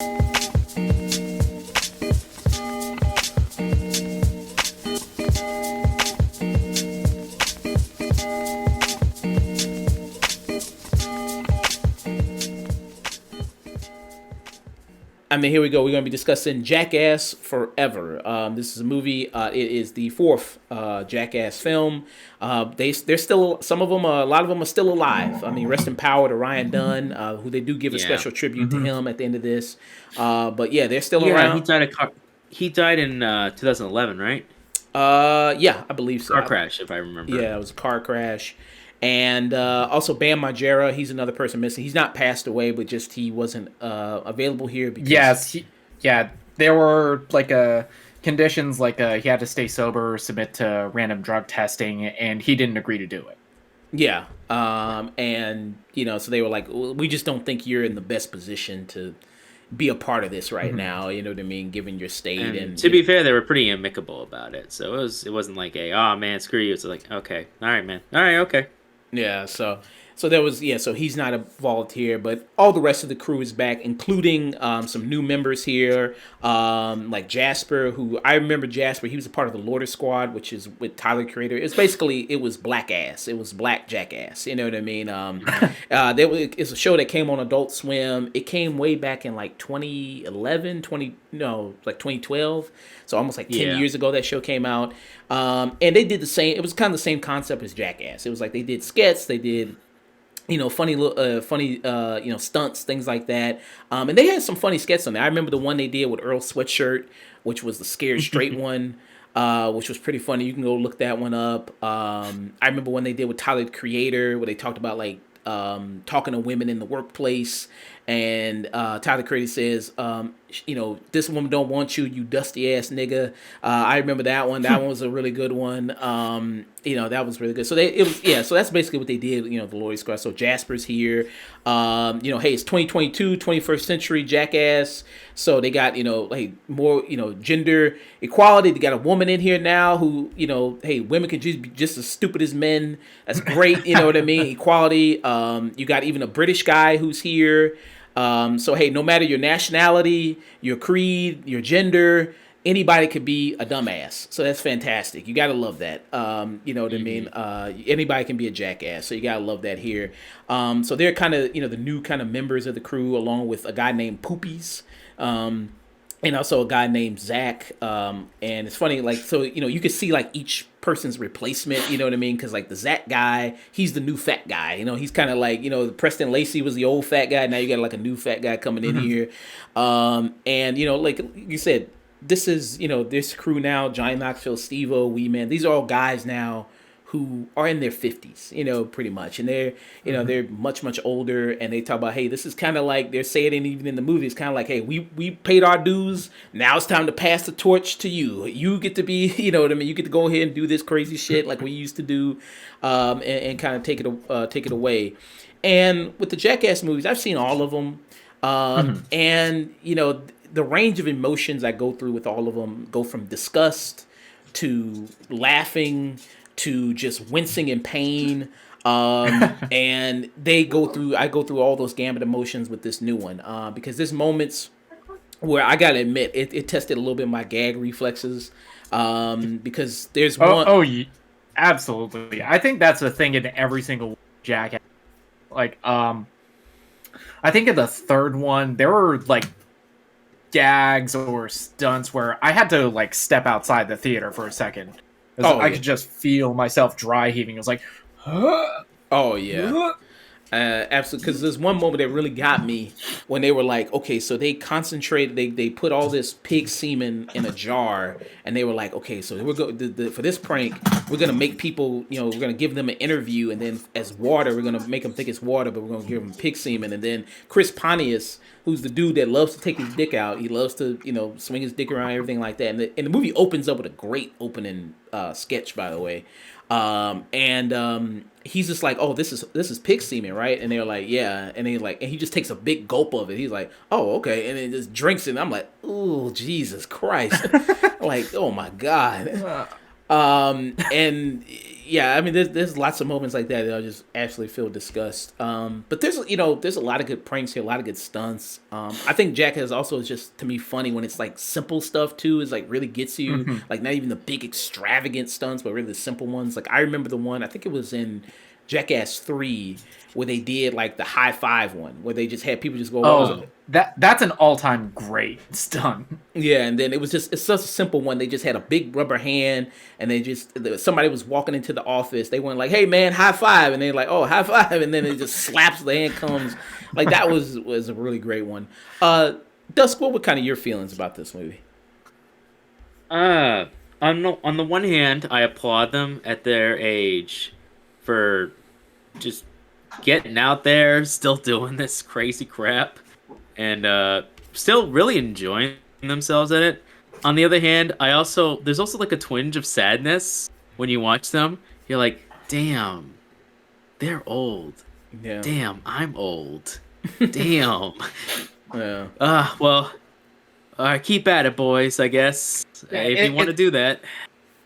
I mean, here we go. We're going to be discussing Jackass Forever. This is a movie. It is the fourth Jackass film. They're still, some of them, a lot of them are still alive. I mean, rest in power to Ryan Dunn, who they do give a Yeah. special tribute to Mm-hmm. him at the end of this. But yeah, they're still Yeah, he around. died he died in 2011, right? Yeah, I believe so. Car crash, if I remember. Yeah, it was a car crash. And also Bam Margera, he's another person missing. He's not passed away, but just he wasn't available here because Yes, yeah, there were like conditions like he had to stay sober, submit to random drug testing, and he didn't agree to do it. yeah. And so they were like, "Well, we just don't think you're in the best position to be a part of this right now. You know what I mean? Given your state And and to be fair, they were pretty amicable about it. So it wasn't like oh man, screw you. It's like, okay, all right, man, all right, okay. yeah, so there was so he's not involved here, but all the rest of the crew is back, including some new members here, like Jasper, who I remember Jasper. He was a part of the Lorder Squad, which is with Tyler Creator. It was Black Ass, it was Black Jackass. You know what I mean? It's a show that came on Adult Swim. It came way back in like 2012. So almost like 10 years ago that show came out. And they did the same. It was kind of the same concept as Jackass. It was like they did skits, they did funny stunts, things like that. And they had some funny skits on there. I remember the one they did with Earl Sweatshirt, which was the Scared Straight one, which was pretty funny. You can go look that one up. I remember when they did with Tyler the Creator, where they talked about like talking to women in the workplace, and Tyler Creator says, this woman don't want you, you dusty ass nigga. I remember that one. That one was a really good one. That was really good. So so that's basically what they did. The Lordy Squad. So Jasper's here. Hey, it's 2022, 21st century Jackass. So they got like more gender equality. They got a woman in here now who hey, women can just be just as stupid as men. That's great. You know what I mean? Equality. You got even a British guy who's here. So hey, no matter your nationality, your creed, your gender, anybody could be a dumbass. So that's fantastic. You gotta love that. You know what I mean? Anybody can be a jackass. So you gotta love that here. So they're kind of the new kind of members of the crew, along with a guy named Poopies. And also a guy named Zach. And it's funny, like, so, you can see, like, each person's replacement, you know what I mean? Because, like, the Zach guy, he's the new fat guy. He's kind of like, Preston Lacey was the old fat guy. Now you got, like, a new fat guy coming in here. And, like you said, this is, this crew now, Johnny Knoxville, Steve-O, Wee Man, these are all guys now who are in their 50s, pretty much. And they're, they're much, much older. And they talk about, hey, this is kind of like, they're saying it even in the movie, it's kind of like, hey, we paid our dues. Now it's time to pass the torch to you. You get to be, you know what I mean? You get to go ahead and do this crazy shit like we used to do, and kind of take it away. And with the Jackass movies, I've seen all of them. And, the range of emotions I go through with all of them go from disgust to laughing to just wincing in pain. And I go through all those gamut emotions with this new one, because there's moments where I gotta admit it tested a little bit my gag reflexes, because there's one. Absolutely. I think that's the thing in every single Jackass. Like, I think in the third one there were like gags or stunts where I had to like step outside the theater for a second. I could just feel myself dry heaving. It was like, oh yeah, absolutely. Because there's one moment that really got me when they were like, okay, so they concentrated, they put all this pig semen in a jar, and they were like, okay, so we're for this prank, we're gonna make people, we're gonna give them an interview, and then as water, we're gonna make them think it's water, but we're gonna give them pig semen, and then Chris Pontius, who's the dude that loves to take his dick out, he loves to swing his dick around, everything like that, and the movie opens up with a great opening sketch, by the way. He's just like, oh, this is pig semen, right? And they're like, yeah. And he just takes a big gulp of it. He's like, oh, okay. And then just drinks it. And I'm like, oh, Jesus Christ. Like, oh my God. And yeah, I mean, there's lots of moments like that I just absolutely feel disgust. But there's a lot of good pranks here, a lot of good stunts. I think Jackass also is just to me funny when it's like simple stuff too. Is like really gets you Mhm. like not even the big extravagant stunts, but really the simple ones. Like I remember the one I think it was in Jackass 3 where they did like the high five one where they just had people just go what was Oh, it? that's an all-time great stunt. Yeah, and then it's such a simple one. They just had a big rubber hand, and they just somebody was walking into the office. They went like, "Hey man, high five!" And they're like, "Oh, high five!" And then it just slaps. The hand comes like that was a really great one. Dusk, what were kind of your feelings about this movie? Uh, on the one hand, I applaud them at their age for just getting out there, still doing this crazy crap, and still really enjoying themselves in it. On the other hand, there's also like a twinge of sadness when you watch them. You're like, damn, they're old. Yeah, Damn, I'm old. Damn. yeah. Well, keep at it, boys. I guess Yeah, if you want to do that.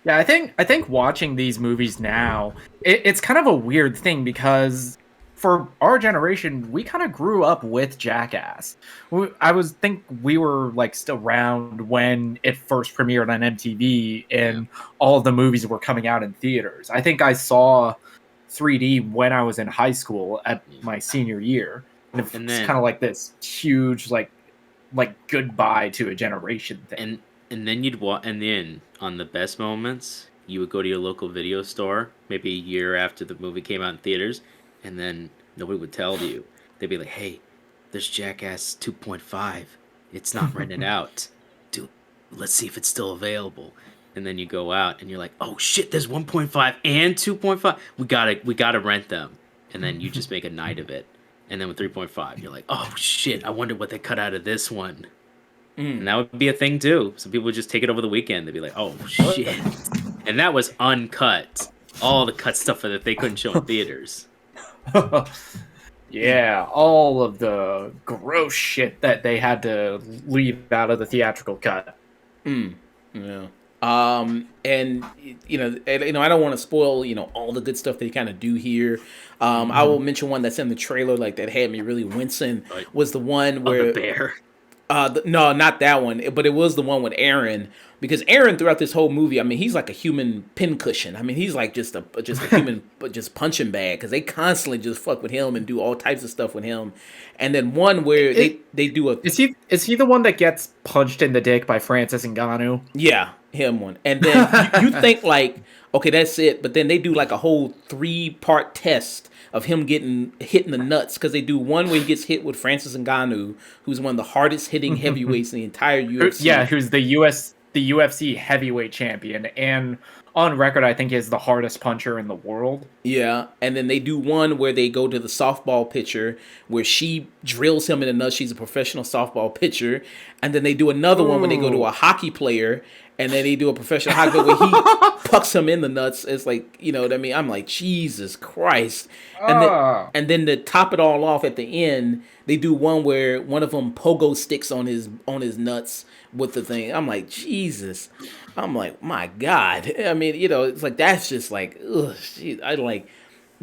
yeah, I think watching these movies now, it's kind of a weird thing because for our generation, we kind of grew up with Jackass. Think we were like still around when it first premiered on MTV and all of the movies were coming out in theaters. I think I saw 3D when I was in high school at my senior year, and And it's then kind of like this huge like goodbye to a generation thing. and then and then on the best moments, you would go to your local video store, maybe a year after the movie came out in theaters, and then nobody would tell you. They'd be like, "Hey, there's Jackass 2.5. It's not rented out. Dude, let's see if it's still available." And then you go out and you're like, "Oh shit, there's 1.5 and 2.5. We gotta rent them." And then you just make a night of it. And then with 3.5, you're like, "Oh shit, I wonder what they cut out of this one." And that would be a thing too. Some people would just take it over the weekend. They'd be like, "Oh shit," and that was uncut. All the cut stuff that they couldn't show in theaters. Yeah, all of the gross shit that they had to leave out of the theatrical cut. Yeah. And I don't want to spoil, all the good stuff they kind of do here. I will mention one that's in the trailer, like that had me really wincing. Like, Was the one oh, the where bear. no, not that one, but it was the one with Aaron because Aaron throughout this whole movie, I mean, he's like a human pincushion. I mean, he's like just a human, but just punching bag because they constantly just fuck with him and do all types of stuff with him. And then one where they do a Is he the one that gets punched in the dick by Francis Ngannou? yeah, him one. And then you think like, okay, that's it. But then they do like a whole 3-part test of him getting hit in the nuts because they do one where he gets hit with Francis Ngannou, who's one of the hardest hitting heavyweights in the entire UFC. Yeah, who's the UFC heavyweight champion, and on record, I think is the hardest puncher in the world. Yeah, and then they do one where they go to the softball pitcher where she drills him in the nuts. She's a professional softball pitcher. And then they do another one when they go to a hockey player and then they do a professional hockey player where he pucks him in the nuts. It's like, you know what I mean? I'm like, Jesus Christ. And then to top it all off at the end, they do one where one of them pogo sticks on his nuts with the thing. I'm like, Jesus. I'm like, my God. I mean, it's like that's just like, ugh, geez, I like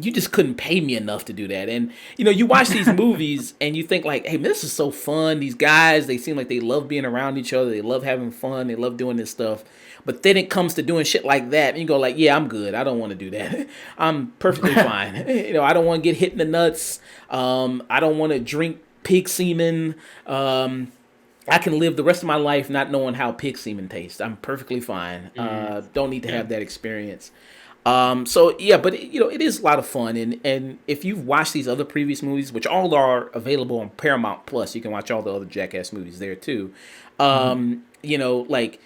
you just couldn't pay me enough to do that. And you watch these movies and you think like, hey, this is so fun. These guys, they seem like they love being around each other. They love having fun. They love doing this stuff. But then it comes to doing shit like that, and you go like, yeah, I'm good. I don't want to do that. I'm perfectly fine. I don't want to get hit in the nuts. I don't want to drink pig semen. I can live the rest of my life not knowing how pig semen tastes. I'm perfectly fine. Don't need to have that experience. So yeah, but it is a lot of fun, and if you've watched these other previous movies, which all are available on Paramount Plus, you can watch all the other Jackass movies there too. Like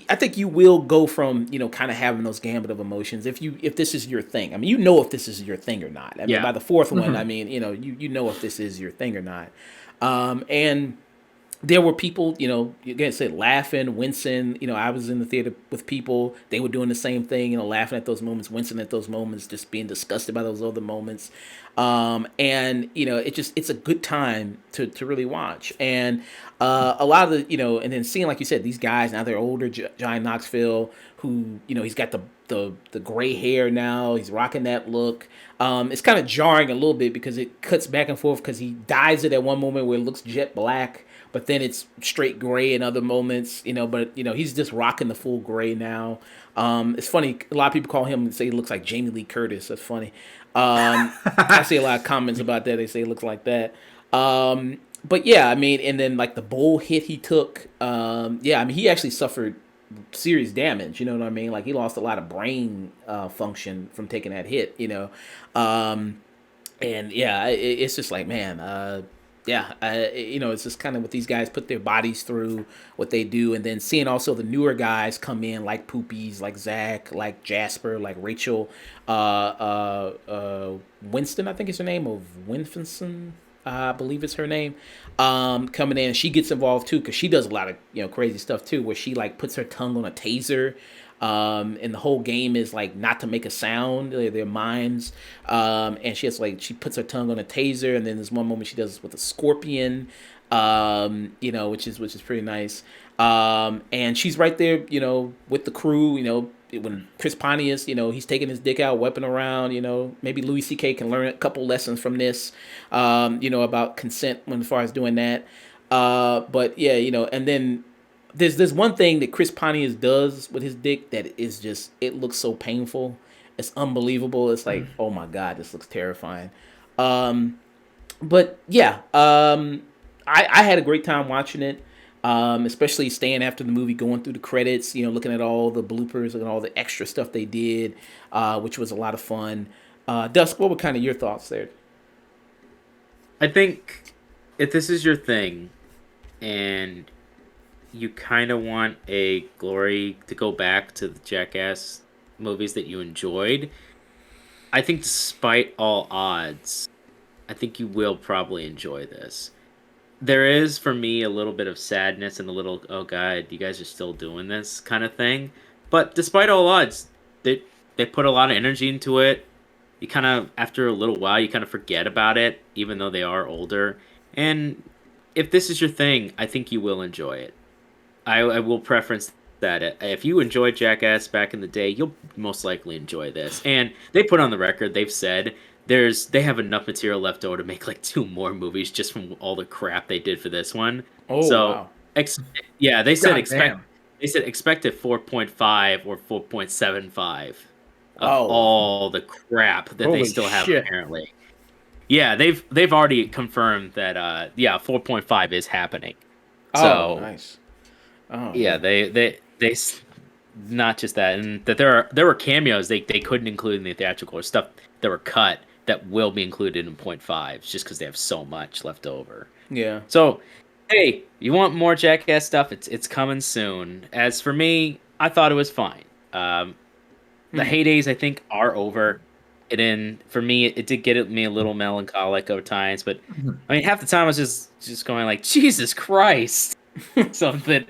I think you will go from kind of having those gambit of emotions if this is your thing. I mean, if this is your thing or not. I mean, by the fourth one, I mean, you know if this is your thing or not. And there were people, again, said laughing, wincing. I was in the theater with people. They were doing the same thing, laughing at those moments, wincing at those moments, just being disgusted by those other moments. And it's a good time to really watch. And a lot of and then seeing, like you said, these guys now they're older. Johnny Knoxville, who he's got the gray hair now. He's rocking that look. It's kind of jarring a little bit because it cuts back and forth because he dyes it at one moment where it looks jet black, but then it's straight gray in other moments, but he's just rocking the full gray now. It's funny, a lot of people call him and say he looks like Jamie Lee Curtis. That's funny. I see a lot of comments about that. They say he looks like that. But yeah, I mean, and then like the bull hit he took, yeah, I mean, he actually suffered serious damage. You know what I mean? Like he lost a lot of brain function from taking that hit. And yeah, it's just like, man, yeah, it's just kind of what these guys put their bodies through, what they do, and then seeing also the newer guys come in like Poopies, like Zach, like Jasper, like Rachel, Winston, I think is her name, or Winfinson, I believe it's her name, coming in. She gets involved too because she does a lot of crazy stuff too, where she like puts her tongue on a taser. And the whole game is like not to make a sound. They're mimes, and she puts her tongue on a taser, and then there's one moment she does this with a scorpion, which is pretty nice. And she's right there, with the crew. When Chris Pontius, he's taking his dick out, whipping around. Maybe Louis C.K. can learn a couple lessons from this, about consent as far as doing that. But yeah, and then. There's one thing that Chris Pontius does with his dick that is just, it looks so painful. It's unbelievable. It's like, oh my God, this looks terrifying. But yeah, I had a great time watching it, especially staying after the movie, going through the credits, looking at all the bloopers and all the extra stuff they did, which was a lot of fun. Dusk, what were kind of your thoughts there? I think if this is your thing and you kind of want a glory to go back to the Jackass movies that you enjoyed, I think despite all odds, I think you will probably enjoy this. There is, for me, a little bit of sadness and a little, oh God, you guys are still doing this kind of thing. But despite all odds, they put a lot of energy into it. You kind of, after a little while, you kind of forget about it, even though they are older. And if this is your thing, I think you will enjoy it. I will preference that. If you enjoyed Jackass back in the day, you'll most likely enjoy this. And they put on the record, they've said they have enough material left over to make like 2 more movies just from all the crap they did for this one. Oh, so, wow. Yeah, they said God expect a 4.5 or 4.75 of Oh. all the crap that Holy they still have shit. apparently. Yeah, they've already confirmed that 4.5 is happening. So, oh, nice. Oh, yeah, man. they not just that, and that there were cameos they couldn't include in the theatrical, or stuff that were cut that will be included in 0.5s just because they have so much left over. Yeah. So, hey, you want more Jackass stuff? It's coming soon. As for me, I thought it was fine. The heydays I think are over. For me, it did get me a little melancholic over times, but I mean, half the time I was just going like, Jesus Christ. Something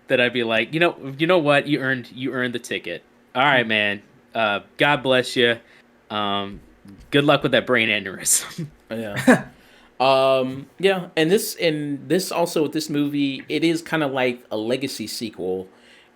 that I'd be like, you know what, you earned the ticket. All right, man. God bless you. Good luck with that brain aneurysm. Yeah. Yeah, and this also with this movie, it is kind of like a legacy sequel.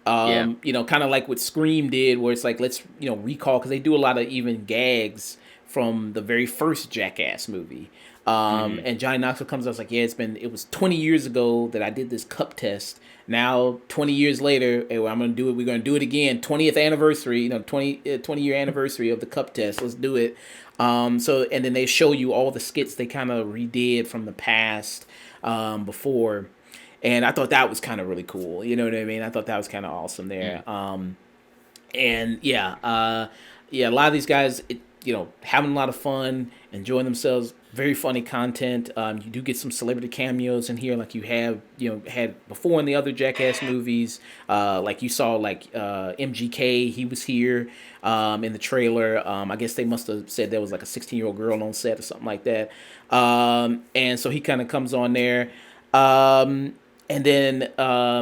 Yeah. Kind of like what Scream did, where it's like, let's recall, because they do a lot of even gags from the very first Jackass movie. And Johnny Knoxville comes out, like, yeah, it was 20 years ago that I did this cup test. Now, 20 years later, hey, well, we're going to do it again. 20th anniversary, 20 year anniversary of the cup test. Let's do it. And then they show you all the skits they kind of redid from the past, before. And I thought that was kind of really cool. You know what I mean? I thought that was kind of awesome there. And yeah, a lot of these guys, having a lot of fun, enjoying themselves. Very funny content. You do get some celebrity cameos in here, like you have, had before in the other Jackass movies. Like you saw, like MGK, he was here in the trailer. I guess they must have said there was like a 16-year-old girl on set or something like that. And so he kind of comes on there. And then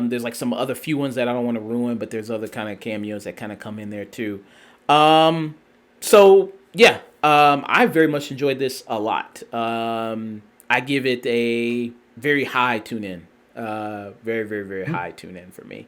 there's like some other few ones that I don't want to ruin, but there's other kind of cameos that kind of come in there too. So yeah, I very much enjoyed this a lot. I give it a very high tune in. Very, very, very high tune in for me.